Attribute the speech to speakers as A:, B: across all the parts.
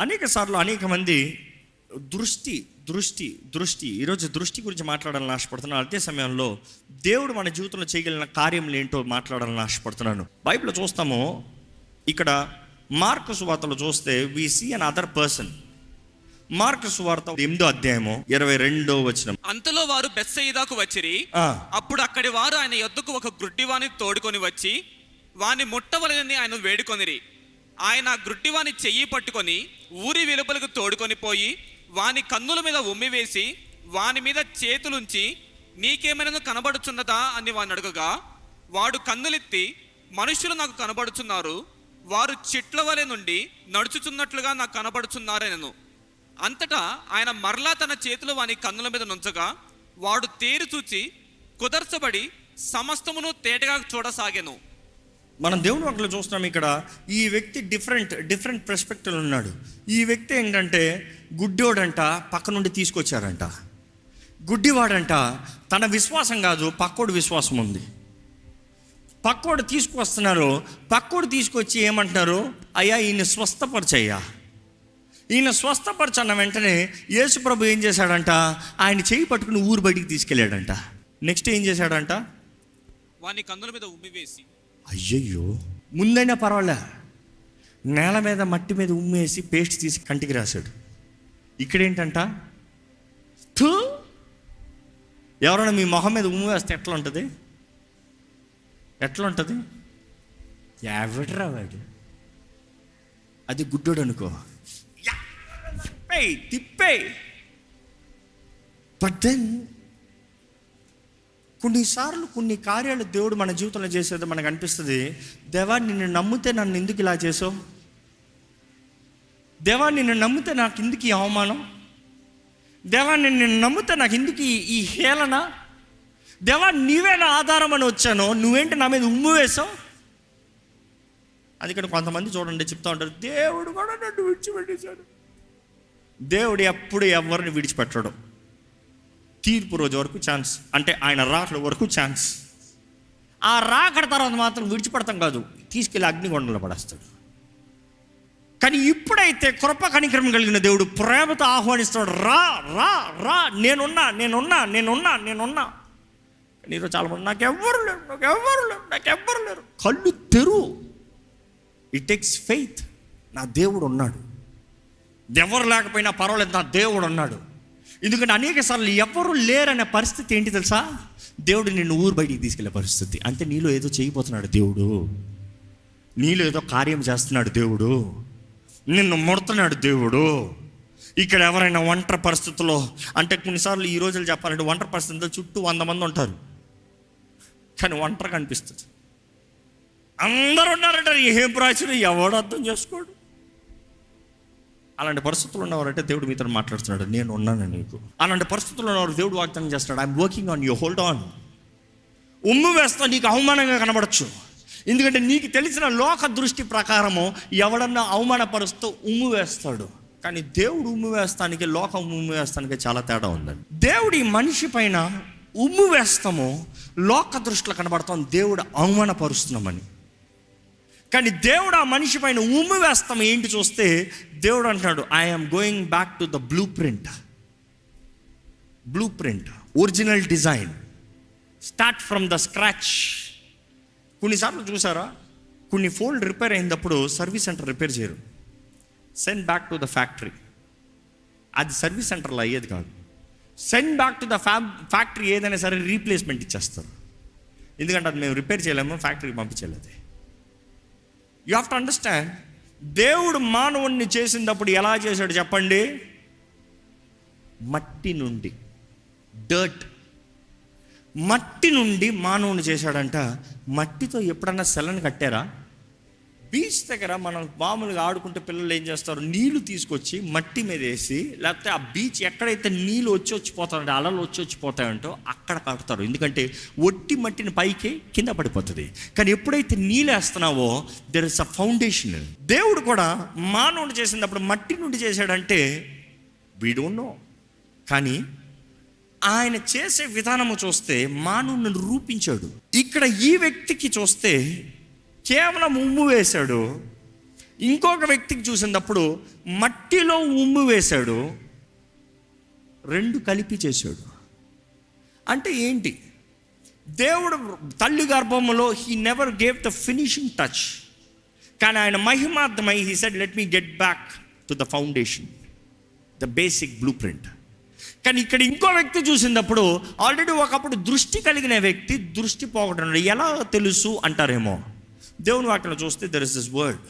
A: అనేక సార్లు అనేక మంది దృష్టి దృష్టి దృష్టి ఈరోజు దృష్టి గురించి మాట్లాడాలని ఆశపడుతున్నాను. అదే సమయంలో దేవుడు మన జీవితంలో చేయగలిగిన కార్యములు ఏంటో మాట్లాడాలని ఆశపడుతున్నాను. బైబిల్లో చూస్తాము, ఇక్కడ మార్కు సువార్తలో చూస్తే we see another person. Mark సువార్త 8వ అధ్యాయము 22వ వచనం.
B: అంతలో వారు బెత్సయిదాకు వచ్చిరి. అప్పుడు అక్కడి వారు ఆయన యొద్దకు ఒక గుడ్డివాని తోడుకొని వచ్చి వాని ముట్టవలెనని ఆయన వేడుకొనిరి. ఆయన గుడ్డివాని చెయ్యి పట్టుకొని ఊరి వెలుపలకు తోడుకొని పోయి వాని కన్నుల మీద ఉమ్మివేసి వాని మీద చేతులుంచి నీకేమైనా కనబడుచున్నదా అని వాని అడగగా, వాడు కన్నులెత్తి మనుషులు నాకు కనబడుచున్నారు, వారు చెట్ల వలె నుండి నడుచుచున్నట్లుగా నాకు కనబడుచున్నారనెను. అంతటా ఆయన మరలా తన చేతులు వాని కన్నుల మీద నుంచగా వాడు తేరు చూచి కుదర్చబడి సమస్తమును తేటగా చూడసాగెను.
A: మనం దేవుని వాక్యంలో చూస్తున్నాం, ఇక్కడ ఈ వ్యక్తి డిఫరెంట్ పర్స్పెక్టివ్ ఉన్నాడు. ఈ వ్యక్తి ఏంటంటే గుడ్డోడంట, పక్క నుండి తీసుకొచ్చారంట. గుడ్డివాడంట, తన విశ్వాసం కాదు పక్కోడు విశ్వాసం ఉంది. పక్కోడు తీసుకొస్తున్నారు, పక్కోడు తీసుకొచ్చి ఏమంటున్నారు, అయ్యా ఈయన స్వస్థపరచయ్యా. ఈయన స్వస్థపరచన్న వెంటనే యేసు ప్రభు ఏం చేశాడంట, ఆయన చేయి పట్టుకుని ఊరు బయటికి తీసుకెళ్ళాడంట. నెక్స్ట్ ఏం చేశాడంట,
B: వాని కన్నుల మీద ఉమ్మివేసి,
A: అయ్యయ్యో ముందైనా పర్వాలే, నేల మీద మట్టి మీద ఉమ్మేసి పేస్ట్ తీసి కంటికి రాశాడు. ఇక్కడేంటంట, ఎవరైనా మీ మొహం మీద ఉమ్ము వేస్తే ఎట్లా ఉంటుంది, ఎవడరా వాడు, అది గుడ్డోడు అనుకో, తిప్పే. బట్ దెన్ కొన్నిసార్లు కొన్ని కార్యాలు దేవుడు మన జీవితంలో చేసేది మనకు అనిపిస్తుంది, దేవా నిన్ను నమ్మితే నన్ను ఎందుకు ఇలా చేసావు, దేవా నిన్ను నమ్మితే నాకు ఎందుకు ఈ అవమానం, దేవా నిన్ను నమ్మితే నాకు ఎందుకు ఈ హేళన, దేవా నీవే నా ఆధారం అని వచ్చాను, నువ్వేంటి నా మీద ఉమ్ము వేసావు. అందుకని కొంతమంది చూడండి చెప్తా ఉంటారు, దేవుడు కూడా నన్ను విడిచిపెట్టేశాడు. దేవుడు ఎప్పుడు ఎవరిని విడిచిపెట్టడం, తీర్పు రోజు వరకు ఛాన్స్, అంటే ఆయన రాకడ వరకు ఛాన్స్. ఆ రాకడ తర్వాత మాత్రం విడిచిపెడతాం కాదు, తీసుకెళ్ళి అగ్నిగుండంలో పడేస్తాడు. కానీ ఇప్పుడైతే కృప కనికరం కలిగిన దేవుడు ప్రేమతో ఆహ్వానిస్తాడు, రా రా రా, నేనున్నా. కానీ ఈరోజు చాలామంది నాకెవ్వరు లేరు. కళ్ళు తెరువు. It takes faith. నా దేవుడు ఉన్నాడు, ఎవరు లేకపోయినా పర్వాలేదు, నా దేవుడు ఉన్నాడు. ఎందుకంటే అనేక సార్లు ఎవరు లేరనే పరిస్థితి ఏంటి తెలుసా, దేవుడు నిన్ను ఊరు బయటికి తీసుకెళ్లే పరిస్థితి. అంటే నీలో ఏదో చేయబోతున్నాడు దేవుడు, నీలో ఏదో కార్యం చేస్తున్నాడు దేవుడు, నిన్ను ముడుతున్నాడు దేవుడు. ఇక్కడ ఎవరైనా ఒంటరి పరిస్థితుల్లో, అంటే కొన్నిసార్లు ఈ రోజులు చెప్పాలంటే ఒంటరి పరిస్థితుల్లో చుట్టూ 100 మంది ఉంటారు, కానీ ఒంటరిగా అనిపిస్తుంది. అందరూ ఉన్నారంటారు, ఏం ప్రాచుర్యం ఎవడు అర్థం చేసుకోడు. అలాంటి పరిస్థితులు ఉన్నవారంటే దేవుడు మీతో మాట్లాడుతున్నాడు, నేను ఉన్నాను నీకు. అలాంటి పరిస్థితుల్లో ఉన్నవారు దేవుడు వాగ్దానం చేస్తున్నాడు, I'm working on you, hold on. ఉమ్ము వేస్తా నీకు అవమానంగా కనబడచ్చు, ఎందుకంటే నీకు తెలిసిన లోక దృష్టి ప్రకారము ఎవడన్నా అవమానపరుస్తూ ఉమ్ము వేస్తాడు. కానీ దేవుడు ఉమ్ము వేస్తానికి లోకం ఉమ్ము వేస్తానికి చాలా తేడా ఉందండి. దేవుడు ఈ మనిషి పైన ఉమ్ము వేస్తాము, లోక దృష్టిలో కనబడతాం దేవుడు అవమానపరుస్తున్నామని. కానీ దేవుడు ఆ మనిషి పైన ఉమ్ము వేస్తాం ఏంటి చూస్తే, దేవుడు అంటున్నాడు, I'm going back to the blue print, original design, start from the scratch. కొన్నిసార్లు చూసారా, కొన్ని ఫోన్లు రిపేర్ అయినప్పుడు సర్వీస్ సెంటర్ రిపేర్ చేయరు, send back to the factory. అది సర్వీస్ సెంటర్లో అయ్యేది కాదు. Send back to the factory ఏదైనా సరే రీప్లేస్మెంట్ ఇచ్చేస్తారు, ఎందుకంటే అది మేము రిపేర్ చేయలేము, ఫ్యాక్టరీకి పంపించలేదు. యూ హ్యావ్ టు అండర్స్టాండ్, దేవుడు మానవుణ్ణి చేసినప్పుడు ఎలా చేశాడు చెప్పండి, మట్టి నుండి, మట్టి నుండి మానవుని చేశాడంట. మట్టితో ఎప్పుడన్నా సెలను కట్టారా? బీచ్ దగ్గర మనం మామూలుగా ఆడుకుంటే పిల్లలు ఏం చేస్తారు, నీళ్లు తీసుకొచ్చి మట్టి మీద వేసి, లేకపోతే ఆ బీచ్ ఎక్కడైతే నీళ్ళు వచ్చిపోతాయంటే అలలు వచ్చిపోతాయంటో అక్కడ కడతారు, ఎందుకంటే ఒట్టి మట్టిని పైకి కింద పడిపోతుంది. కానీ ఎప్పుడైతే నీళ్ళు వేస్తున్నావో దెర్ ఇస్ అ ఫౌండేషన్. దేవుడు కూడా మానవుడు చేసినప్పుడు మట్టి నుండి చేశాడంటే వీ డోంట్ నో, కానీ ఆయన చేసే విధానము చూస్తే మానవుని రూపించాడు. ఇక్కడ ఈ వ్యక్తికి చూస్తే కేవలం ఉమ్ము వేశాడు, ఇంకొక వ్యక్తికి చూసినప్పుడు మట్టిలో ఉమ్ము వేశాడు, రెండు కలిపి చేశాడు. అంటే ఏంటి? దేవుడు తల్లి గర్భములో he never gave the finishing touch, కానీ ఆయన మహిమార్థమై he said let me get back to the foundation, the basic blueprint. కానీ ఇక్కడ ఇంకో వ్యక్తి చూసినప్పుడు ఆల్రెడీ ఒకప్పుడు దృష్టి కలిగిన వ్యక్తి దృష్టి పోగొట్టడం ఎలా తెలుసు అంటారేమో. దేవుని వాక్యంలో చూస్తే దెర్ ఇస్ దిస్ వర్డ్,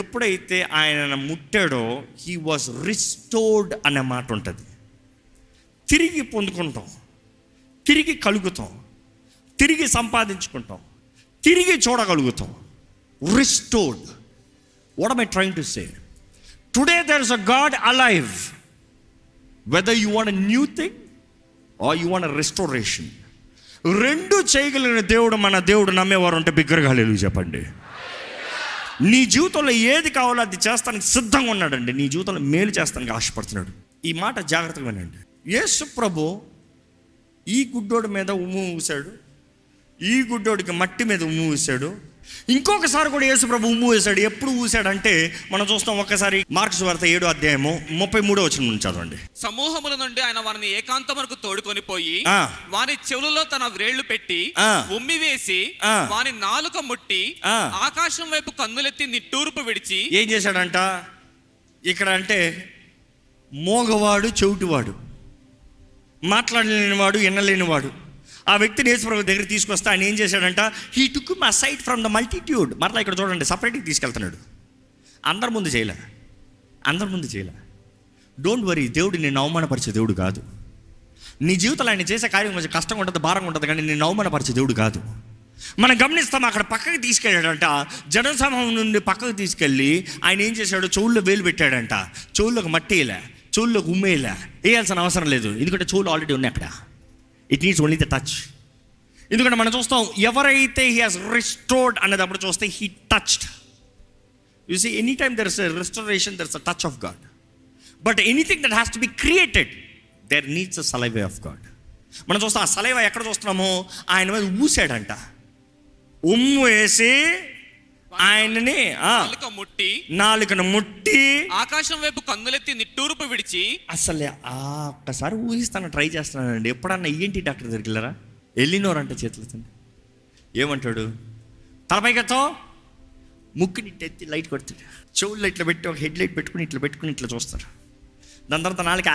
A: ఎప్పుడైతే ఆయన ముట్టాడో హీ వాజ్ రిస్టోర్డ్ అనే మాట ఉంటుంది. తిరిగి పొందుకుంటాం, తిరిగి కలుగుతాం, తిరిగి సంపాదించుకుంటాం, తిరిగి చూడగలుగుతాం. Restored. What am I trying to say? Today there is a God alive. Whether you want a new thing or you want a restoration, రెండు చేయగలిగిన దేవుడు మన దేవుడు. నమ్మేవారు ఉంటే బిగ్గరగా హల్లెలూయా చెప్పండి. నీ జీవితంలో ఏది కావాలో అది చేస్తానికి సిద్ధంగా ఉన్నాడండి. నీ జీవితంలో మేలు చేస్తానికి ఆశపడుతున్నాడు. ఈ మాట జాగ్రత్తగా వినండి. యేసు ప్రభు ఈ గుడ్డోడి మీద ఉమ్ము ఊసాడు, ఈ గుడ్డోడికి మట్టి మీద ఉమ్ము ఊసాడు. ఇంకొకసారి కూడా యేసు ప్రభు ఉమ్ము వేశాడు. ఎప్పుడు ఊసాడంటే మనం చూస్తాం. ఒక్కసారి మార్కు సువార్త 7వ అధ్యాయము 33వ వచనం నుంచి చదవండి.
B: సమూహముల నుండి ఆయన వారిని ఏకాంతమునకు తోడుకొని పోయి వారి చెవులలో తన వ్రేళ్లు పెట్టి ఉమ్మి వేసి వారి నాలుక ముట్టి ఆకాశం వైపు కన్నులెత్తి నిట్టూర్పు విడిచి
A: ఏం చేశాడంట? ఇక్కడ అంటే మోగవాడు, చెవిటివాడు, మాట్లాడలేనివాడు, వినలేనివాడు, ఆ వ్యక్తిని యేసుప్రభు దగ్గర తీసుకొస్తే ఆయన ఏం చేశాడంట? He took him aside from the multitude. మరలా ఇక్కడ చూడండి, సపరేట్గా తీసుకెళ్తున్నాడు. అందరి ముందు చేయలే. డోంట్ వరీ, దేవుడు నిన్ను అవమానపరిచే దేవుడు కాదు. నీ జీవితంలో ఆయన చేసే కార్యం కొంచెం కష్టంగా ఉంటుంది, భారంగా ఉంటుంది, కానీ నిన్ను అవమానపరిచే దేవుడు కాదు. మనం గమనిస్తాం. అక్కడ పక్కకి తీసుకెళ్ళాడంట, జనసమూహం నుండి పక్కకు తీసుకెళ్ళి ఆయన ఏం చేశాడు? చెవుల్లో వేలు పెట్టాడంట. చెవుల్లోకి మట్టి వేయలే, చెవుల్లోకి ఉమ్మేయలే, వేయాల్సిన అవసరం లేదు. ఎందుకంటే చెవులు ఆల్రెడీ ఉన్నాయి అక్కడ. It needs only the touch. ఎందుకంటే మనం చూస్తాం, ఎవరైతే హీ హాస్ రిస్టోర్డ్ అనేటప్పుడు చూస్తే he touched. You see, any time there is a restoration, there is a touch of God. But anything that has to be created, there needs a saliva of God. మనం చూస్తాం, ఆ saliva ఎక్కడ చూస్తున్నామో ఆయన మీద ఊసాడంట. ఉమ్ము వేసి ఆయనని నాలుకను ముట్టి
B: ఆకాశం వైపు కన్నులెత్తి నిట్టూర్పు విడిచి.
A: అసలే ఒక్కసారి ఊహిస్తాను, ట్రై చేస్తున్నానండి. ఎప్పుడన్నా ఈఎన్టీ డాక్టర్ దగ్గరికి వెళ్ళారా? వెళ్ళినోరంటే చేతులు ఏమంటాడు? తలపైకెత్తో, ముక్కుని ఎత్తి లైట్ కొడుతాడు, చెవుల్లో ఇట్లా పెట్టి ఒక హెడ్ లైట్ పెట్టుకుని ఇట్లా చూస్తారు. దాని తర్వాత నాలుక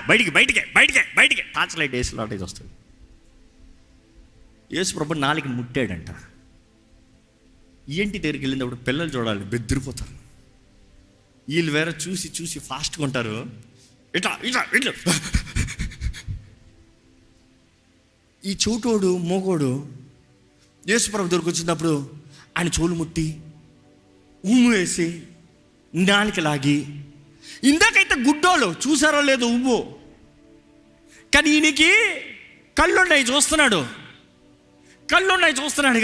A: బయటికి టార్చ్ లైట్ వేసి లాంటి వస్తాడు. యేసు ప్రభు నాలుకని ముట్టాడంట. ఏంటి దగ్గరికి వెళ్ళినప్పుడు పిల్లలు చూడాలి, బెదిరిపోతారు. వీళ్ళు వేరే చూసి ఫాస్ట్గా ఉంటారు. ఇట్లా ఈ చోటోడు మోగోడు యేసుప్రభు దగ్గరికి వచ్చినప్పుడు ఆయన చెవులు ముట్టి ఉమ్ము వేసి నాలిక లాగి, ఇందాకైతే గుడ్డోళ్ళు చూసారో లేదో ఉమ్ము, కానీ ఈయనకి కళ్ళున్నాయి చూస్తున్నాడు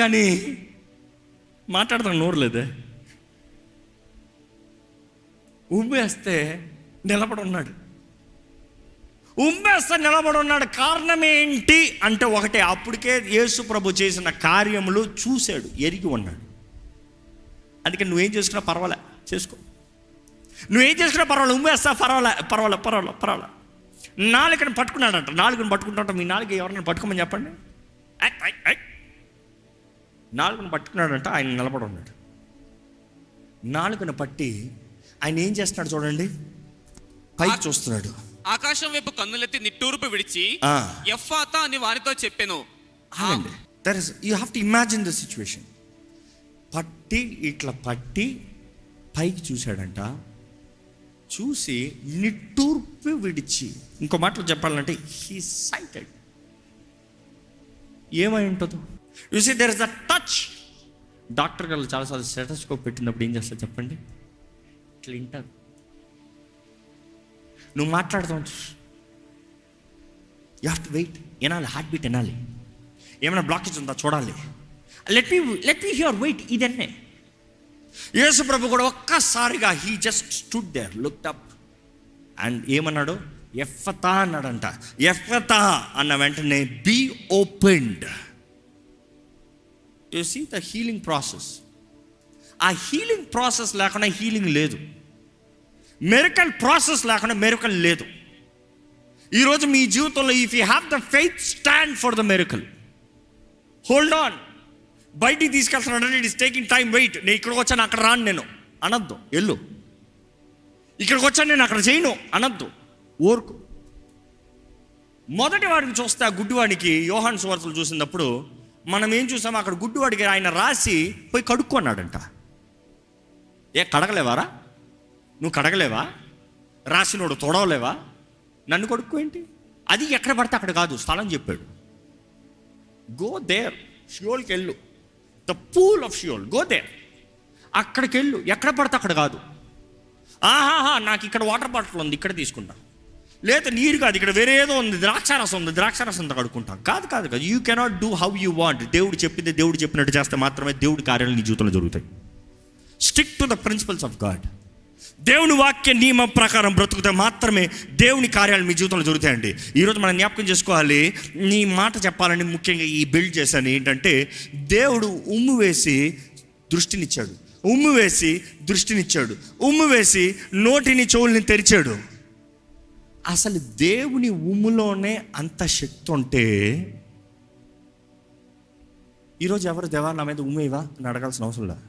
A: కానీ మాట్లాడతాను నోరు లేదే. ఉమ్మేస్తే నిలబడి ఉన్నాడు. కారణం ఏంటి అంటే ఒకటే, అప్పటికే యేసు ప్రభు చేసిన కార్యములు చూశాడు, ఎరిగి ఉన్నాడు. అందుకే నువ్వేం చేసుకున్నా పర్వాలే, చేసుకో. నువ్వేం చేసుకున్నా పర్వాలే, ఉమ్మేస్తా పర్వాలే. నాలుకని పట్టుకున్నాడంట. నాలుగుని పట్టుకుంటాంట. మీ నాలుగు ఎవరైనా పట్టుకోమని చెప్పండి. నాలుగును పట్టుకున్నాడంట. ఆయన నిలబడి ఉన్నాడు. నాలుగును పట్టి ఆయన ఏం చేస్తున్నాడు చూడండి, పైకి చూస్తున్నాడు.
B: ఆకాశం వైపు కన్నులెత్తి నిట్టూర్పు విడిచి ఎఫ్ఫాతా అని వారితో చెప్పెను.
A: You have to imagine the situation. ఇట్లా పట్టి పైకి చూశాడంట. చూసి నిట్టూర్పు విడిచి, ఇంకో మాటలో చెప్పాలంటే హీ సైటెడ్. ఏమై ఉంటుందో? You see, there is a touch. Doctor గారు చాలాసార్లు స్టెథోస్కోప్ పెట్టినప్పుడు ఏం చేస్తారు చెప్పండి? ఇట్లా వింటారు. నువ్వు మాట్లాడుతావు, యూ హ్యావ్ టు వెయిట్. వినాలి, హార్ట్ బీట్ వినాలి. ఏమైనా బ్లాకేజ్ ఉందా చూడాలి. Let me hear, wait. ఇదన్నే యేసు ప్రభు కూడా ఒక్కసారిగా he just stood there, looked up and ఏమన్నాడు? ఎఫ్ఫతా అన్నాడంట. ఎఫ్ఫతా అన్న వెంటనే be opened. You see the healing process. ఆ హీలింగ్ ప్రాసెస్ లేకుండా హీలింగ్ లేదు. మిరకల్ ప్రాసెస్ లేకుండా మిరకల్ లేదు. ఈరోజు మీ జీవితంలో if you have the faith, stand for the miracle. Hold on. బయటికి తీసుకెళ్తున్నాడు, it is taking time, wait. నేను ఇక్కడికి వచ్చాను, అక్కడ రాను నేను అనద్దు. వెళ్ళు. ఇక్కడికి వచ్చాను, నేను అక్కడ చేయను అనద్దు. ఊరుకు. మొదటి వాడికి చూస్తే ఆ గుడ్డివాడికి యోహాను సువార్తలు చూసినప్పుడు మనం ఏం చూసామో, అక్కడ గుడ్డివాడికి ఆయన రాసి పోయి కడుక్కున్నాడంట. కడగలేవారా? నువ్వు కడగలేవా? రాసినోడు తొడవలేవా? నన్ను కొడుకు ఏంటి? అది ఎక్కడ పడితే అక్కడ కాదు, స్థలం చెప్పాడు. Go there. షియోల్కి వెళ్ళు. The pool of Siloam, go there. అక్కడికి వెళ్ళు. ఎక్కడ పడితే అక్కడ కాదు. ఆహాహా, నాకు ఇక్కడ వాటర్ బాటిల్ ఉంది, ఇక్కడ తీసుకుంటా. లేదా నీరు కాదు, ఇక్కడ వేరే ఏదో ఉంది, ద్రాక్షారసం ఉంది, ద్రాక్షారసంతో కడుక్కుంటాం. కాదు కాదు కాదు. You cannot do how you want. దేవుడు చెప్పింది దేవుడు చెప్పినట్టు చేస్తే మాత్రమే దేవుడి కార్యాలు నీ జీవితంలో జరుగుతాయి. Stick to the principles of God. దేవుని వాక్య నియమం ప్రకారం బ్రతుకుతే మాత్రమే దేవుని కార్యాలు మీ జీవితంలో జరుగుతాయండి. ఈరోజు మనం జ్ఞాపకం చేసుకోవాలి. నీ మాట చెప్పాలని ముఖ్యంగా ఈ బిల్డ్ చేశాను ఏంటంటే, దేవుడు ఉమ్ము వేసి దృష్టినిచ్చాడు, ఉమ్ము వేసి దృష్టినిచ్చాడు, ఉమ్ము వేసి నోటిని చెవుల్ని తెరిచాడు. అసలు దేవుని ఉమ్ములోనే అంత శక్తి ఉంటే ఈరోజు ఎవరు దేవా నా మీద ఉమ్మేవా అని అడగాల్సిన అవసరం లేదు.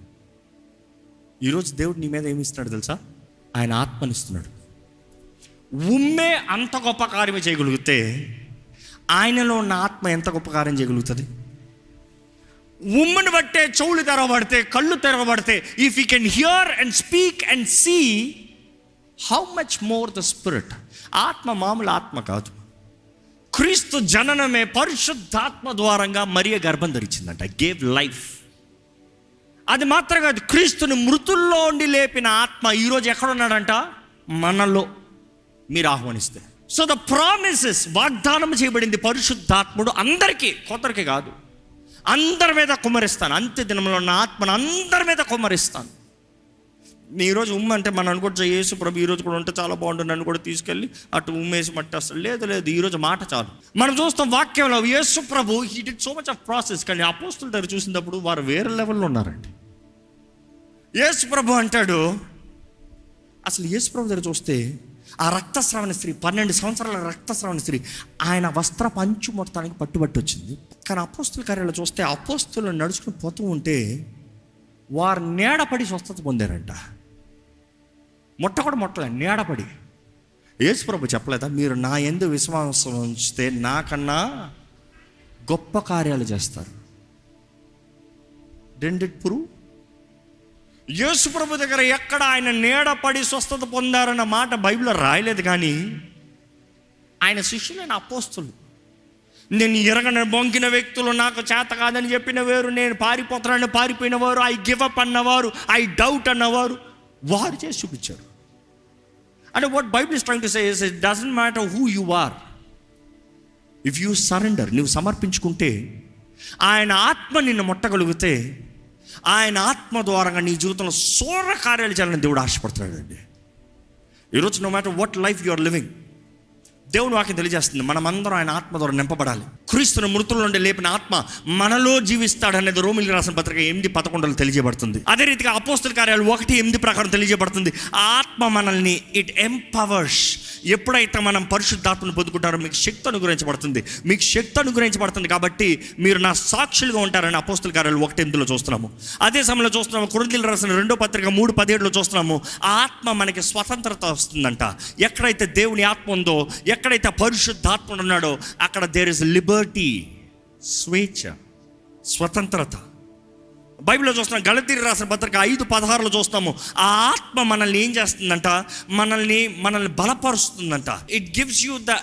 A: ఈరోజు దేవుడు నీ మీద ఏమి ఇస్తున్నాడు తెలుసా? ఆయన ఆత్మనిస్తున్నాడు. ఉమ్మే అంత గొప్ప కార్యం చేయగలిగితే ఆయనలో ఉన్న ఆత్మ ఎంత గొప్ప కార్యం చేయగలుగుతుంది? ఉమ్మని బట్టే చెవులు తెరవబడితే, కళ్ళు తెరవబడితే, if you can hear and speak and see, how much more the spirit. ఆత్మ మామూలు ఆత్మ కాదు. క్రీస్తు జననమే పరిశుద్ధాత్మ ద్వారంగా మరియ గర్భం ధరించిందంట. Gave life. అది మాత్రం కాదు, క్రీస్తుని మృతుల్లో ఉండి లేపిన ఆత్మ ఈరోజు ఎక్కడున్నాడంట? మనలో. మీరు ఆహ్వానిస్తే. సో ద ప్రామిసెస్, వాగ్దానం చేయబడింది పరిశుద్ధాత్ముడు అందరికీ, కొందరికి కాదు, అందరి మీద కుమ్మరిస్తాను. అంత్య దినంలో ఉన్న ఆత్మను అందరి మీద కుమ్మరిస్తాను. ఈరోజు ఉమ్మ అంటే మనం అనుకోవచ్చు, యేసు ప్రభు ఈరోజు కూడా ఉంటే చాలా బాగుంటుంది, నన్ను కూడా తీసుకెళ్ళి అటు ఉమ్మేసి మట్టేస్తాడు. లేదు లేదు, ఈరోజు మాట చాలు. మనం చూస్తాం వాక్యంలో యేసు ప్రభు he did so much of process. కానీ అపోస్తుల దగ్గర చూసినప్పుడు వారు వేరే లెవెల్లో ఉన్నారండి. యేసు ప్రభు అంటాడు, అసలు యేసు ప్రభు దగ్గర చూస్తే ఆ రక్తస్రావణ స్త్రీ, 12 సంవత్సరాల రక్తస్రావణ స్త్రీ, ఆయన వస్త్ర పంచు మొత్తానికి పట్టుబట్టి వచ్చింది. కానీ అపోస్తుల కార్యాలు చూస్తే అపోస్తులు నడుచుకుని పోతూ ఉంటే వారు నీడపడి స్వస్థత పొందారంట. ముట్టలే, నీడపడి. యేసు ప్రభు చెప్పలేదా, మీరు నా యందు విశ్వాసం ఉంచితే నాకన్నా గొప్ప కార్యాలు చేస్తారు. Didn't it prove? యేసు ప్రభు దగ్గర ఎక్కడ ఆయన నీడపడి స్వస్థత పొందారన్న మాట బైబిల్లో రాయలేదు. కానీ ఆయన శిష్యులైన అపోస్తులు, నేను ఎరగని బొంకిన వ్యక్తులు, నాకు చేత కాదని చెప్పిన వారు, నేను పారిపోతానని పారిపోయిన వారు, ఐ గివ్ అప్ అన్నవారు, ఐ డౌట్ అన్నవారు, వారు చేసి చూపించారు. అంటే what Bible is trying to say is, it doesn't matter who you are, if you surrender, నువ్వు సమర్పించుకుంటే ఆయన ఆత్మ నిన్ను ముట్టగలిగితే ఆయన ఆత్మ ద్వారా నీ జీవితంలో సూర్య కార్యాలు చేయాలని దేవుడు ఆశపడుతున్నాడండి. ఈరోజు no matter what life you are living, దేవుని వాక్యం తెలియజేస్తుంది, మనమందరం ఆయన ఆత్మ ద్వారా నింపబడాలి. క్రీస్తుని మృతుల నుండి లేపిన ఆత్మ మనలో జీవిస్తాడనేది రోమిలికి రాసిన పత్రిక 8:11 తెలియజేయబడుతుంది. అదే రీతిగా అపోస్తల కార్యాలు 1:8 ప్రకారం తెలియజేయబడుతుంది. ఆ ఆత్మ మనల్ని ఇట్ ఎంపవర్స్. ఎప్పుడైతే మనం పరిశుద్ధాత్మను పొందుకుంటారో మీకు శక్తి అనుగ్రహించబడుతుంది, మీకు శక్తి అనుగ్రహించబడుతుంది. కాబట్టి మీరు నా సాక్షులుగా ఉంటారని అపోస్తల కార్యాలు 1:8 చూస్తున్నాము. అదే సమయంలో చూస్తున్నాము కొరింథీయులకు రాసిన 2వ పత్రిక 3:17 చూస్తున్నాము. ఆ ఆత్మ మనకి స్వతంత్రత వస్తుందంట. ఎక్కడైతే దేవుని ఆత్మ ఉందో, ఎక్కడైతే పరిశుద్ధాత్ముడు ఉన్నాడో, అక్కడ దేర్ ఇస్ లిబర్టీ, స్వేచ్ఛ, స్వతంత్రత. బైబిల్లో చూస్తున్నాం, గలతీయులకు రాసిన పత్రిక 5:16 చూస్తాము. ఆ ఆత్మ మనల్ని ఏం చేస్తుందంట? మనల్ని బలపరుస్తుందంట. It gives you the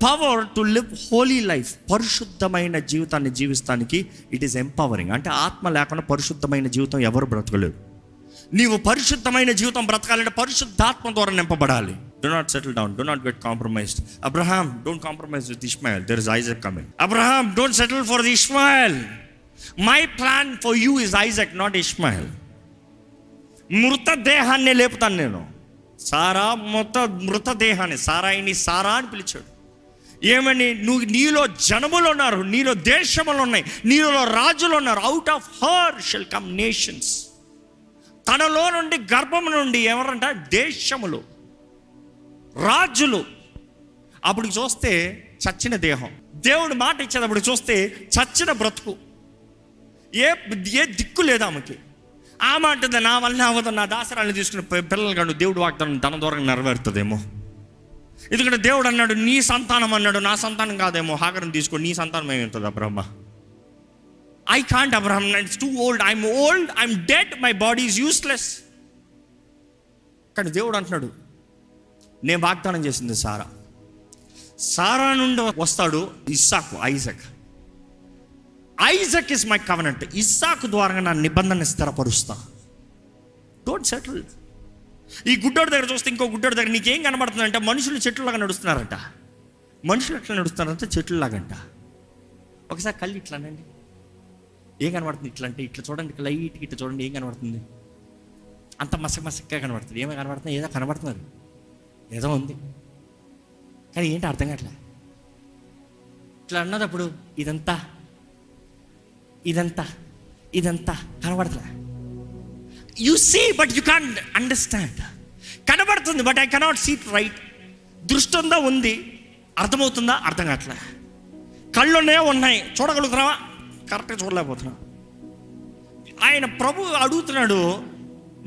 A: power to live holy life. పరిశుద్ధమైన జీవితాన్ని జీవిస్తానికి ఇట్ ఈస్ ఎంపవరింగ్. అంటే ఆత్మ లేకుండా పరిశుద్ధమైన జీవితం ఎవరు బ్రతకలేరు. నీవు పరిశుద్ధమైన జీవితం బ్రతకాలంటే పరిశుద్ధాత్మ ద్వారా నింపబడాలి. Do not settle down. Do not get compromised. Abraham, don't compromise with Ishmael. There is Isaac coming. Abraham, don't settle for the Ishmael. My plan for you is Isaac, not Ishmael. మృతదేహాన్ని లేపుతాను నేను. సారా మృతదేహాన్ని, సారాయిని సారా అని పిలిచాడు. ఏమని? నీలో జనములు ఉన్నారు, నీలో దేశములు ఉన్నాయి, నీలో రాజులు ఉన్నారు. Out of her shall come nations. తనలో నుండి గర్భం నుండి ఎవరంట? దేశములు, రాజులు. అప్పుడు చూస్తే చచ్చిన దేహం. దేవుడు మాట ఇచ్చేటప్పుడు చూస్తే చచ్చిన బ్రతుకు. ఏ దిక్కు లేదు ఆమెకి. ఆమె అంటుంది, నా వల్ల అవ్వదు, నా దాసరాలను తీసుకుని పిల్లలు కాదు, దేవుడు వాగ్దానం తన ద్వారా నెరవేరుతుందేమో. ఎందుకంటే దేవుడు అన్నాడు, నీ సంతానం అన్నాడు, నా సంతానం కాదేమో. హాగర్ని తీసుకో, నీ సంతానం ఏమవుతుంది Abraham? I can't Abraham, it's too old, I'm dead, my body is useless. కానీ దేవుడు అంటున్నాడు, నేను వాగ్దానం చేసింది సారా నుండి వస్తాడు ఇస్సాకు, ఐజక్ ఇస్ మై కవెనెంట్. ఇస్సాకు ద్వారా నా నిబంధన స్థిరపరుస్తా. Don't settle. ఈ గుడ్డోడి దగ్గర చూస్తే ఇంకో గుడ్డోడి దగ్గర నీకేం కనబడుతుందంటే మనుషులు చెట్లులాగా నడుస్తున్నారంట. మనుషులు ఎట్లా నడుస్తున్నారంటే చెట్లులాగంట. ఒకసారి కళ్ళు ఇట్లానండి, ఏం కనబడుతుంది? ఇట్లా అంటే ఇట్లా చూడండి, లైట్గా ఇట్లా చూడండి, ఏం కనబడుతుంది? అంత మసకగా కనబడుతుంది. ఏమో కనబడుతుంది, ఏదో కనబడుతున్నారు, ఏదో ఉంది, కానీ ఏంటి అర్థం కావట్లే. ఇట్లా అన్నదప్పుడు ఇదంతా కనబడట్లే. You see but you can't understand. కనబడుతుంది but I cannot see it right. దృష్టి ఉందా? ఉంది. అర్థమవుతుందా? అర్థం కావట్లే. కళ్ళున్నాయో ఉన్నాయి, చూడగలుగుతున్నావా? కరెక్ట్గా చూడలేకపోతున్నా. ఆయన ప్రభు అడుగుతున్నాడు,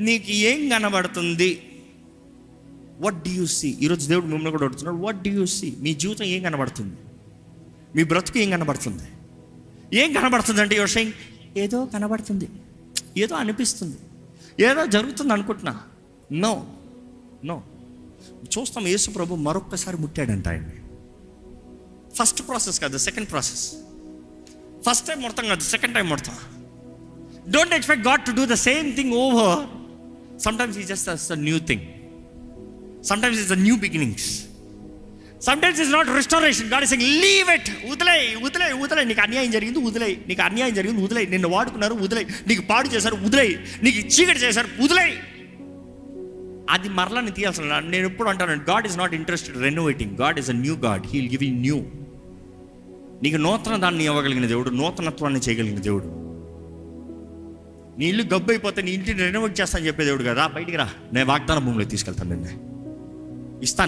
A: నీకు ఏం కనబడుతుంది? What do you see? ఈరోజు దేవుడు మిమ్మల్ని కూడా అడుగుతున్నాడు, వాట్ డూ యూ సీ? మీ జీవితం ఏం కనబడుతుంది? మీ బ్రతుకు ఏం కనబడుతుంది? ఏం కనబడుతుంది అంటే యువర్ సెయింగ్, ఏదో కనబడుతుంది, ఏదో అనిపిస్తుంది, ఏదో జరుగుతుంది అనుకుంటున్నా. నో చూస్తాం. యేసు ప్రభు మరొక్కసారి ముట్టాడంట ఆయన్ని. ఫస్ట్ ప్రాసెస్ కాదు, సెకండ్ ప్రాసెస్. ఫస్ట్ టైం మొత్తం కాదు, సెకండ్ టైం మొత్తం. Don't expect God to do the same thing over. Sometimes he just does a new thing. Sometimes it's a new beginnings. Sometimes it's not restoration. God is saying, leave it. వదిలే. నీకు అన్యాయం జరిగింది, వదిలే. నిన్ను వాడుకున్నారు, వదిలే. నీకు పాడు చేశారు, వదిలే. నీకు చీకటి చేశారు, వదిలే. అది మరలా నేను తీయాల్సిన. నేను ఎప్పుడు అంటాను, God is not interested renovating. God is a new God. He will give you new. నీకు నూతన దాన్ని ఇవ్వగలిగిన దేవుడు, నూతనత్వాన్ని చేయగలిగిన దేవుడు. నీ ఇల్లు గబ్బు అయిపోతే నీ ఇంటిని రెనోవేట్ చేస్తాను చెప్పే దేవుడు కదా. బయటికి రా, నేను వాగ్దాన భూమిలో తీసుకెళ్తాను,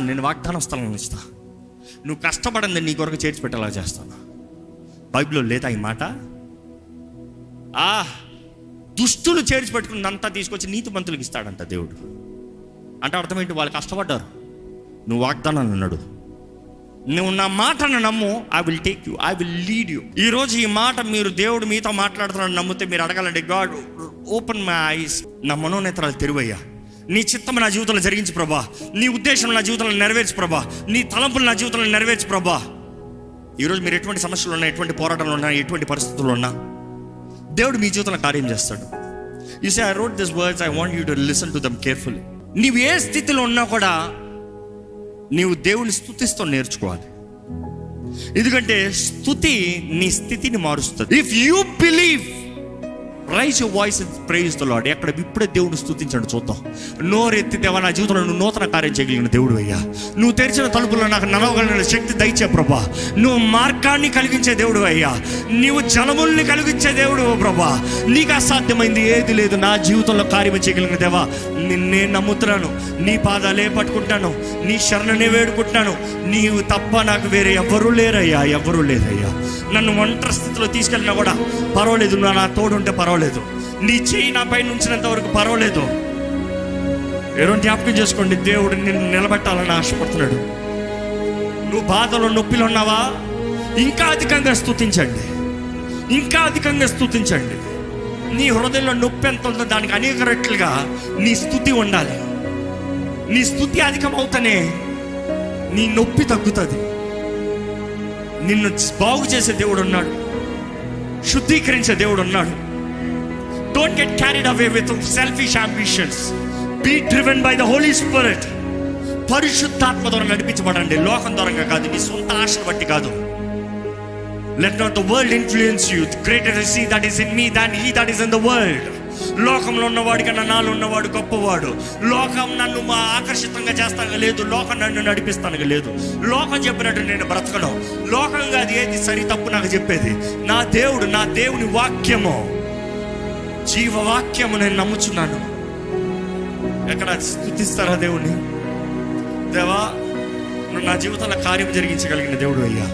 A: నేను వాగ్దాన స్థలం ఇస్తా. నువ్వు కష్టపడింది నీ కొరకు చేర్చి పెట్టేలా చేస్తాను. బైబిల్లో లేదా ఈ మాట? దుష్టులు చేర్చి పెట్టుకున్నంతా తీసుకొచ్చి నీతిమంతులకు ఇస్తాడంట దేవుడు. అంటే అర్థం ఏంటి? వాళ్ళు కష్టపడ్డారు, నువ్వు వాగ్దానాన్ని అన్నాడు, నువ్వు నా మాటను నమ్ము, I will take you, I will lead you. ఈరోజు ఈ మాట మీరు దేవుడు మీతో మాట్లాడుతున్నాడు నమ్మితే మీరు అడగాలండి, గాడ్ ఓపెన్ మై ఐస్, నా మనోనేత్రాలు తెరువయ్యా. నీ చిత్తం నా జీవితంలో జరిగించి ప్రభా, నీ ఉద్దేశం నా జీవితంలో నెరవేర్చు ప్రభా, నీ తలంపులు నా జీవితంలో నెరవేర్చు ప్రభా. ఈరోజు మీరు ఎటువంటి సమస్యలు ఉన్నా, ఎటువంటి పోరాటాలు ఉన్నా, ఎటువంటి పరిస్థితుల్లో ఉన్నా దేవుడు మీ జీవితంలో కార్యం చేస్తాడు. You say I wrote this words, I want you to listen to them carefully. నీవు ఏ స్థితిలో ఉన్నా కూడా నీవు దేవుని స్తుతిస్తూ నేర్చుకోవాలి. ఎందుకంటే స్తుతి నీ స్థితిని మారుస్తుంది. If you believe, raise your voice and praise the Lord. ఎక్కడ ఇప్పుడే దేవుని స్తుతించండి చూద్దాం. నోరెత్తి, దేవా నా జీవితంలో నువ్వు నూతన కార్యం చేయగలిగిన దేవుడు అయ్యా. నువ్వు తెరిచిన తలుపుల్లో నాకు నడవగలిగిన శక్తి దయచే ప్రభా. నువ్వు మార్గాన్ని కలిగించే దేవుడు అయ్యా. నీవు జలముల్ని కలిగించే దేవుడు ప్రభా. నీకు అసాధ్యమైంది ఏది లేదు. నా జీవితంలో కార్యం చేయగలిగిన దేవా, నిన్నే నమ్ముతున్నాను, నీ పాదాలే పట్టుకుంటాను, నీ శరణనే వేడుకుంటున్నాను. నీవు తప్ప నాకు వేరే ఎవరూ లేరయ్యా, ఎవరూ లేదయ్యా. నన్ను ఒంటరి స్థితిలో తీసుకెళ్ళినా కూడా పర్వాలేదు, నా తోడుంటే పర్వాలేదు, నీ చేయి నా పైన ఉంచినంత వరకు పర్వాలేదు. ఎవరో జ్ఞాపకం చేసుకోండి, దేవుడు నిన్ను నిలబెట్టాలని ఆశపడుతున్నాడు. నువ్వు బాధలో, నొప్పిలో ఉన్నావా? ఇంకా అధికంగా స్తుతించండి, ఇంకా అధికంగా స్తుతించండి. నీ హృదయంలో నొప్పి ఎంత ఉందో దానికి అనేక రెట్లుగా నీ స్తుతి ఉండాలి. నీ స్తుతి అధికం అవుతానే నీ నొప్పి తగ్గుతుంది. నిన్ను బాగు చేసే దేవుడు ఉన్నాడు, శుద్ధీకరించే దేవుడు ఉన్నాడు. Don't get carried away with selfish ambitions. Be driven by the Holy Spirit. పరిశుద్ధాత్మ ద్వారా నడిపించబడండి, లోకం ద్వారా కాదు, నీ సొంత ఆశను బట్టి కాదు. Let not the world influence you. Greater is he that is in me than he that is in the world. లోకంలో ఉన్నవాడి కన్నా నాలో ఉన్నవాడు గొప్పవాడు. లోకం నన్ను ఆకర్షితంగా చేస్తాను లేదు, లోకం నన్ను నడిపిస్తాను లేదు. లోకం చెప్పినట్టు నేను బ్రతకను. లోకంగా అది ఏది సరి తప్పు నాకు చెప్పేది నా దేవుడు, నా దేవుని వాక్యము, జీవవాక్యము నేను నమ్ముచున్నాను. ఎక్కడ స్తుతిస్తారా దేవుణ్ణి? దేవా, నువ్వు నా జీవితంలో కార్యం జరిగించగలిగిన దేవుడు అయ్యా.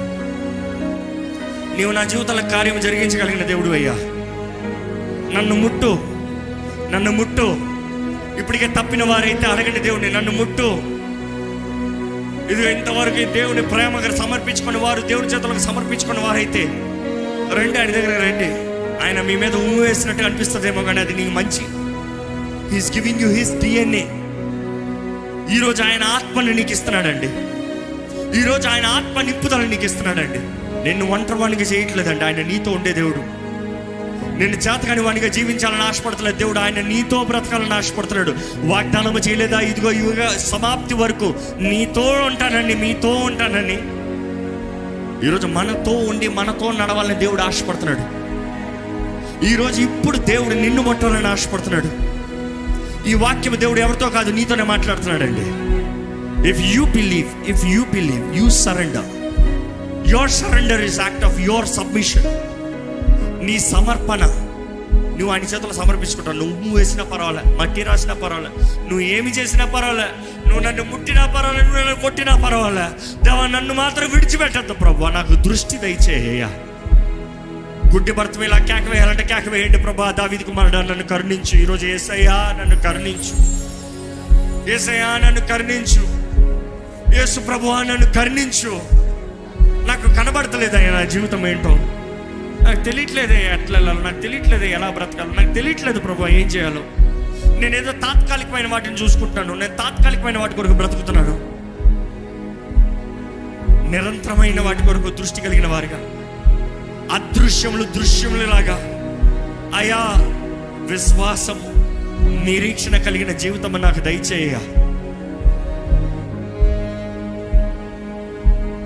A: నీవు నా జీవితంలో కార్యం జరిగించగలిగిన దేవుడు అయ్యా. నన్ను ముట్టు, నన్ను ముట్టు. ఇప్పటికే తప్పిన వారైతే అడగండి దేవుణ్ణి, నన్ను ముట్టు. ఇది ఇంతవరకు దేవుని ప్రేమగా సమర్పించుకున్న వారు, దేవుని చేతులకు సమర్పించుకున్న వారైతే రండి, ఆయన దగ్గర రండి. ఆయన మీ మీద ఉమ్ము వేసినట్టు అనిపిస్తుందేమో, కానీ అది నీకు మంచి. He's giving you his DNA. ఈరోజు ఆయన ఆత్మని నీకు ఇస్తున్నాడండి. ఈరోజు ఆయన ఆత్మ నింపుదలని నీకు ఇస్తున్నాడండి. నిన్ను ఒంటరివాణిగా చేయట్లేదండి, ఆయన నీతో ఉండే దేవుడు. నిన్ను చేతకాని వానిగా జీవించాలని ఆశపడతలేదు దేవుడు, ఆయన నీతో బ్రతకాలని ఆశపడుతున్నాడు. వాగ్దానము చేయలేదా, ఇదిగో యుగ సమాప్తి వరకు నీతో ఉంటానని, మీతో ఉంటానని. ఈరోజు మనతో ఉండి మనతో నడవాలని దేవుడు ఆశపడుతున్నాడు. ఈరోజు ఇప్పుడు దేవుడు నిన్ను ముట్టాలని ఆశపడుతున్నాడు. ఈ వాక్యం దేవుడు ఎవరితో కాదు, నీతోనే మాట్లాడుతున్నాడండి. If you believe, you surrender. Your surrender is act of your submission. నీ సమర్పణ నువ్వు ఆయన చేతులు సమర్పించుకుంటావు. నువ్వు వేసినా పర్వాలే, మట్టి రాసినా పర్వాలే, నువ్వు ఏమి చేసినా పర్వాలే, నువ్వు నన్ను ముట్టినా పర్వాలే, నువ్వు నన్ను కొట్టినా పర్వాలే. దేవా, నన్ను మాత్రం విడిచిపెట్టద్దు ప్రభు, నాకు దృష్టి దయచేయ. గుడ్డి భర్త ఇలా కేక వేయాలంటే కేక వేయండి ప్రభా. దావీదు కుమారుడా, నన్ను కరుణించు. ఈరోజు యేసయ్యా నన్ను కరుణించు, యేసయ్యా నన్ను కరుణించు, యేసు ప్రభువా నన్ను కరుణించు. నాకు కనబడతలేదయ్యా నా జీవితం ఏంటో, నాకు తెలియట్లేదే ఎట్లా వెళ్ళాలో, నాకు తెలియట్లేదే ఎలా బ్రతకాలో, నాకు తెలియట్లేదు ప్రభు ఏం చేయాలో. నేనేదో తాత్కాలికమైన వాటిని చూసుకుంటున్నాను, నేను తాత్కాలికమైన వాటి కొరకు బ్రతుకుతున్నాను. నిరంతరమైన వాటి కొరకు దృష్టి కలిగిన వారిగా, అదృశ్యములు దృశ్యములలాగా, అయా విశ్వాసం నిరీక్షణ కలిగిన జీవితం నాకు దయచేయ.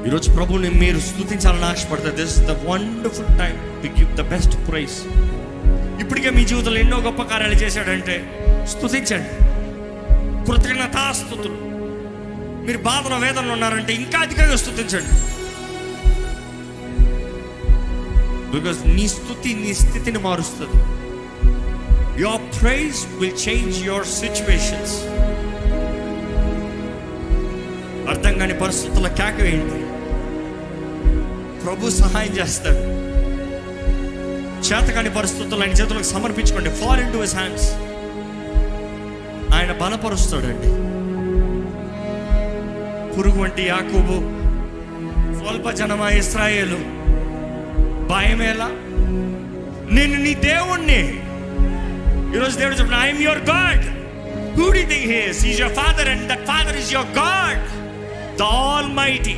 A: ఈరోజు ప్రభుని మీరు స్తుతించాలని ఆశపడతారు. This is the wonderful time to give the best praise. ఇప్పటికే మీ జీవితంలో ఎన్నో గొప్ప కార్యాలు చేశాడంటే స్తుతించండి, కృతజ్ఞతాస్తుతులు. మీరు బాధలో వేదనలో ఉన్నారంటే ఇంకా అధికంగా స్తుతించండి. బికాస్ నీ స్తుతి నీ స్థితిని మారుస్తుంది. Your praise will change your situations. అర్థం కాని పరిస్థితుల్లో కేక వేయండి, ప్రభు సహాయం చేస్తాడు. చేతకాని పరిస్థితుల్లో ఆయన చేతులకు సమర్పించుకోండి. Fall into his hands. ఆయన బలపరుస్తాడండి. పురుగు వంటి యాకోబు, స్వల్ప జనమా ఇశ్రాయేలు, భయమేలా, నేను నీ దేవుణ్ణి. ఈరోజు దేవుడు చెప్పిన, I'm your God. Who do you think he is? He is your father and that father is your God, the almighty,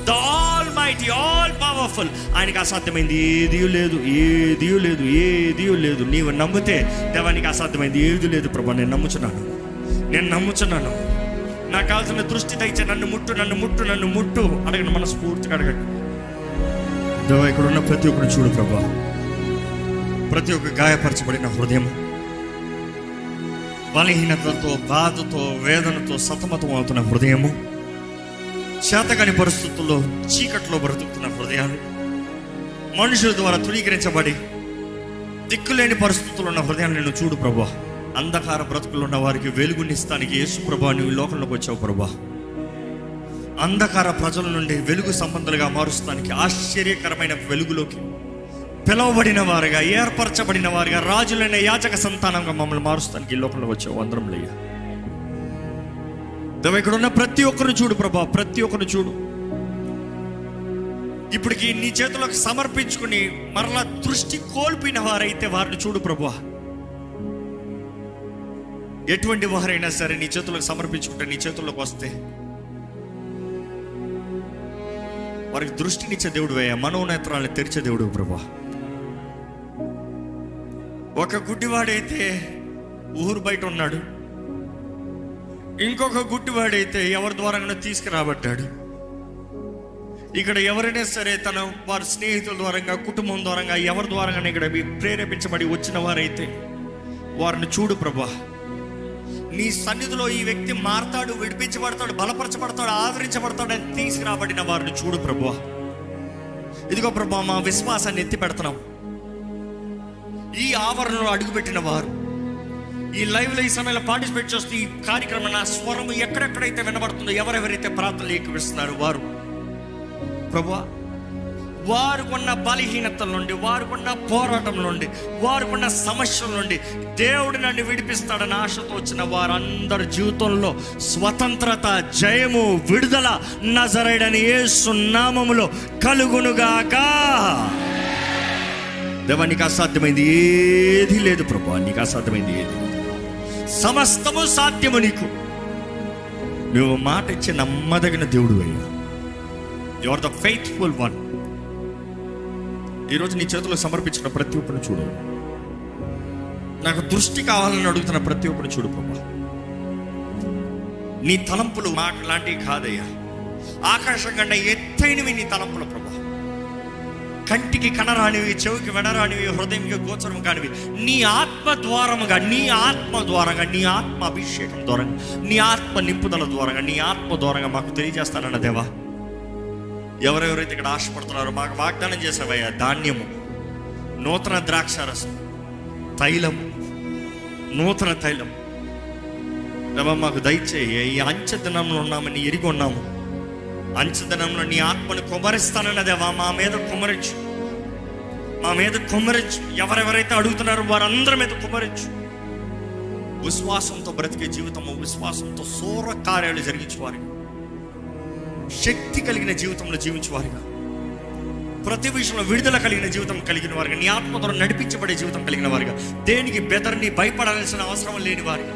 A: the almighty, all powerful. ఆయనకి అసాధ్యమైంది ఏదీ లేదు, ఏదీ లేదు, ఏదీ లేదు. నీవు నమ్మితే దేవానికి అసాధ్యమైంది ఏదీ లేదు. ప్రభా, నేను నమ్ముచున్నాను, నేను నమ్ముచున్నాను. నాకు కావాల్సిన దృష్టి దయచే. నన్ను ముట్టు, నన్ను ముట్టు, నన్ను ముట్టు. అడగండి, మనస్ఫూర్తిగా అడగండి. దేవా, ఇక్కడ ఉన్న ప్రతి ఒక్కరు చూడు ప్రభా. ప్రతి ఒక్క గాయపరచబడిన హృదయం, బలహీనతతో, బాధతో, వేదనతో సతమతం అవుతున్న హృదయము, చేతకాని పరిస్థితుల్లో చీకట్లో బ్రతుకుతున్న హృదయాలు, మనుషుల ద్వారా తృణీకరించబడి దిక్కులేని పరిస్థితుల్లో ఉన్న హృదయాన్ని నేను చూడు ప్రభా. అంధకార బ్రతుకులు ఉన్న వారికి వెలుగునిస్తానికి యేసు ప్రభా నువ్వు లోకంలోకి వచ్చావు ప్రభా. అంధకార ప్రజల నుండి వెలుగు సంబంధాలుగా మారుస్తానికి, ఆశ్చర్యకరమైన వెలుగులోకి పిలవబడిన వారుగా, ఏర్పరచబడిన వారుగా, రాజులైన యాజక సంతానంగా మమ్మల్ని మారుస్తానికి ఈ లోకంలోకి వచ్చావు. వందరం లేయ దేవా. ఇక్కడ ఉన్న ప్రతి ఒక్కరిని చూడు ప్రభా, ప్రతి ఒక్కరిని చూడు. ఇప్పటికి నీ చేతులకు సమర్పించుకుని మరలా దృష్టి కోల్పోయిన వారైతే వారిని చూడు ప్రభా. ఎటువంటి వారైనా సరే నీ చేతులకు సమర్పించుకుంటే, నీ చేతుల్లోకి వస్తే వారికి దృష్టినిచ్చే దేవుడు వేయ, మనోనేత్రాలను తెరిచే దేవుడు ప్రభా. ఒక గుడ్డివాడైతే ఊరు బయట ఉన్నాడు, ఇంకొక గుడ్డివాడైతే ఎవరి ద్వారా తీసుకురాబట్టాడు. ఇక్కడ ఎవరైనా సరే తన వారి స్నేహితుల ద్వారా, కుటుంబం ద్వారా, ఎవరి ద్వారా ఇక్కడ ప్రేరేపించబడి వచ్చిన వారైతే వారిని చూడు ప్రభా. నీ సన్నిధిలో ఈ వ్యక్తి మారతాడు, విడిపించబడతాడు, బలపరచబడతాడు, ఆదరించబడతాడు అని తీసుకురాబడిన వారిని చూడు ప్రభా. ఇదిగో ప్రభా, మా విశ్వాసాన్ని ఎత్తి పెడుతున్నాం. ఈ ఆవరణలో అడుగుపెట్టిన వారు, ఈ లైవ్లో ఈ సమయంలో పార్టిసిపేట్ చేస్తూ ఈ కార్యక్రమం నా స్వరం ఎక్కడెక్కడైతే వినబడుతుందో, ఎవరెవరైతే ప్రార్థనలు ఏకీవిస్తున్నారో వారు ప్రభువా, వారుకున్న బలహీనతల నుండి, వారుకున్న పోరాటం నుండి, వారుకున్న సమస్యల నుండి దేవుడు నన్ను విడిపిస్తాడని ఆశతో వచ్చిన వారందరి జీవితంలో స్వతంత్రత, జయము, విడుదల నజరేయుడైన యేసు నామములో కలుగునుగాక. దేవా, నీకు అసాధ్యమైంది ఏది లేదు ప్రభువా, నీకు అసాధ్యమైంది ఏది లేదు. సమస్తము సాధ్యము నీకు. నువ్వు మాట ఇచ్చి నమ్మదగిన దేవుడు అయ్యా. You are the faithful one. ఈరోజు నీ చేతిలో సమర్పించిన ప్రతి ఒక్కరిని చూడు. నాకు దృష్టి కావాలని అడుగుతున్న ప్రతి ఒక్కరిని చూడు ప్రభా. నీ తలంపులు మాకు లాంటివి కాదయ్యా. ఆకాశం కన్నా ఎత్తైనవి నీ తలంపులు ప్రభా. కంటికి కనరానివి, చెవికి వినరానివి, హృదయంకి గోచరం కానివి నీ ఆత్మ ద్వారముగా, నీ ఆత్మ ద్వారంగా, నీ ఆత్మ అభిషేకం ద్వారంగా, నీ ఆత్మ నింపుదల ద్వారంగా, నీ ఆత్మ ద్వారంగా మాకు తెలియజేస్తానన్న దేవా. ఎవరెవరైతే ఇక్కడ ఆశపడుతున్నారో మాకు వాగ్దానం చేసావయ్యా. ధాన్యము, నూతన ద్రాక్షారసం, తైలము, నూతన తైలం దేవా మాకు దయచేయి. ఈ అంచెదినంలో ఉన్నామని ఎరిగి ఉన్నాము. అంచెదినంలో నీ ఆత్మను కుమరిస్తానన్న దేవా మా మీద కుమరించు, మా మీద కుమరించు. ఎవరెవరైతే అడుగుతున్నారో వారందరి మీద కుమరించు. విశ్వాసంతో బ్రతికే జీవితము, విశ్వాసంతో సూర కార్యాలు జరిగించేవారిగా, శక్తి కలిగిన జీవితంలో జీవించేవారిగా, ప్రతి విషయంలో విడుదల కలిగిన జీవితం కలిగిన వారిగా, నీ ఆత్మ ద్వారా నడిపించబడే జీవితం కలిగిన వారిగా, దేనికి బెదర్ని భయపడాల్సిన అవసరం లేని వారిగా.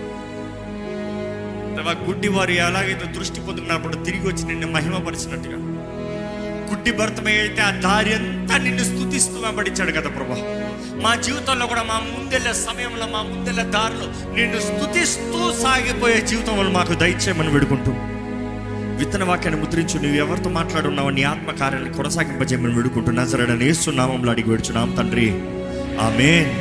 A: గుడ్డి వారు ఎలాగైతే దృష్టి పొందుకున్నప్పుడు తిరిగి వచ్చి నిన్ను మహిమపరిచినట్టుగా, గుడ్డి భర్తమై అయితే ఆ దారి అంతా నిన్ను స్తుతిస్తూ వెంబడించాడు కదా ప్రభా. మా జీవితంలో కూడా మా ముందెళ్ళే సమయంలో, మా ముందెళ్ళే దారిలో నిన్ను స్తుతిస్తూ సాగిపోయే జీవితం వల్ల మాకు దయచేయమని వేడుకుంటూ, విత్తన వాక్యాన్ని ముద్రించు. నువ్వు ఎవరితో మాట్లాడున్నావో నీ ఆత్మ కార్యాలను కొనసాగింపజేయమని వేడుకుంటూ నజరేయుడైన యేసు నామములో అడిగి వేడుచున్నాం తండ్రి, ఆమేన్.